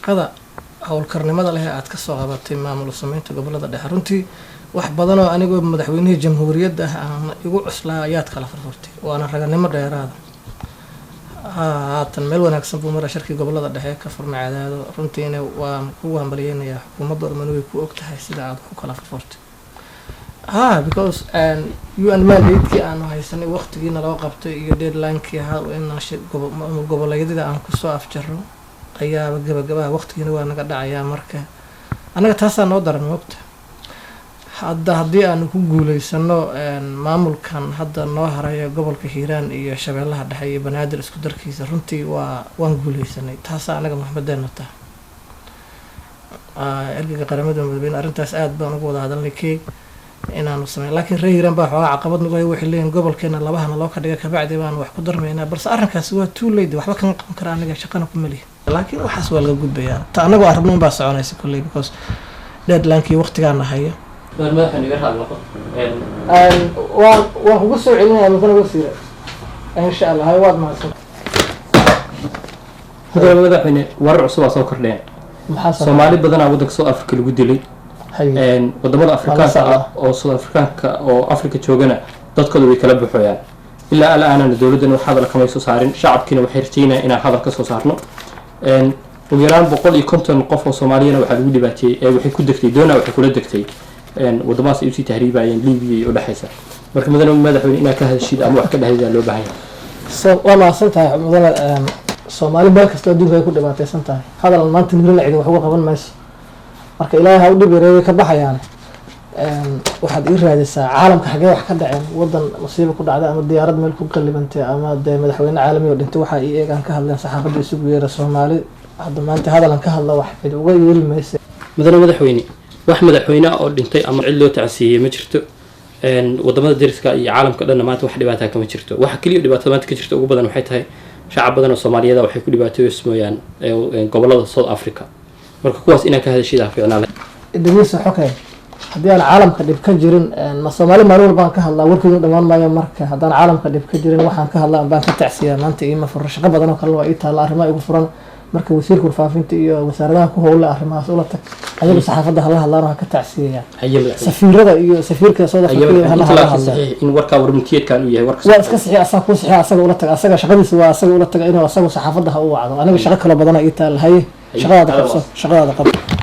shaqada howlkarnimada leh aad ka soo qabatay maamul sameynta gobolada dhexe runtii wax badan oo anigoo madaxweynaha jamhuuriyadda aan igu cuslaa ayaad kala furfurtay waana raganimo dheeraada haatan meel wanaagsan buu mara shirkii gobolada dhexe ka furmay Cadaado runtiina waan ku hambalyeynaya xukuumadda Ormano way ku ogtahay sida aad ku kala furfurtay because UN mandate aan haysanay waqtigiina loo qabtay iyo deadline-kii in goboleedyada aan ku soo afjarro ayaa gabagaba waqtigiina waa naga dhacayaa marka anaga taasaan noo daran waqti haddii aan ku guuleysano maamulkan hadda noo haraya gobolka Hiiraan iyo Shabeellaha Dhexe iyo Banaadir isku darkiisa runtii waan guuleysanay taas anaga Maxamedeena ergeyga qaramada midoobay arrintaas aad baan uga wada hadalnay inaanu sameyn laakiin reer Hiiraan baa xogaa caqabad nagu ay wixii leeyahay gobolkeena labahana loo ka dhigay ka bacdi baan wax ku darmeynaa balse arrinkaas waa too late waxba kan qaban kara aniga shaqana ku mali laakiin waxaas waa laga gudbayaa ta anagu arrin baa soconaysa kulay because deadline-kii waqtigaan hayo madaxweyne iga raad noqon waan ugu soo celinayaa mudane wasiir insha Allah hay waad mahadsan madaxweyne warar cusub soo kordheen Soomaali badan oo waddanka South Africa lagu dilay wadamada Afrikaanka oo South Afrikaanka oo Afrika joogana dadkoodu way kala buuxayaan ilaa alaana dawladana waxa hadal kama soo saarin shacabkina waxay rajeenayaan inaan hadal ka soo saarno ugu yaraan 150 qof oo Soomaaliyana waxa lagu dhibaateeyay waxay ku degtay doona waxay kula degtay wadamaas ay sii tahriibayeen Liibiya iyo dhaxaysa marka madaxweyne inaa ka hadashid ama wax ka dhaxaysa loo baahan yahay wala santahay mudane Soomaali bal kasta adduunka ay ku dhibaataysan tahay hadal maanta nirina cid wax uga qaban mayso marka ilaahay u dhibireeyay ka baxayaan waxaad ii raadisaa caalamka xagee wax ka dhaceen wadan masiibo ku dhacday ama diyaarad meel ku qalibantay ama madaxweyne caalami oo dhintay waxa ay eegan ka hadleen saxaafadda isugu yeeray Soomaali hadda maanta hadalan ka hadla wax cid uga yeelmaysa madaxweyne wax madaxweyne oo dhintay ama cid loo tacsiiyay ma jirto wadamada dariska iyo caalamka dhan maanta wax dhibaato kama jirto waxa kaliya dhibaato maanta ka jirto ugu badan waxay tahay shacab badan oo Soomaaliyeed waxay ku dhibaatooyeen gobolada South Africa marka kuwaas inaan ka hadashidaa fiicnaa idinisa xokay haddii aan caalamka dhib ka jirin ma Soomaali maalin walba ka hadlaa warkooda dhamaan maayo marka haddaan caalamka dhib ka jirin waxaan ka hadlaa baan ka tacsiyaa maanta ima furo shaqo badan oo kale waa ii taala arrimaha igu furan marka wasiirka warfaafinta iyo wasaaradaha ku howla arrimahaas ula tag ayagu saxaafadda hala hadlaan waxa ka tacsiyaa safiirada iyo safiirka South Africa hala hadlaan in warka warmutiyeedkan uu yahay warka waa iska saxiix asaga ula tag asaga shaqadiisa waa asaga ula tag inuu asaga saxaafadda u wacdo aniga shaqo kale badan ay taala hay shaqada qabso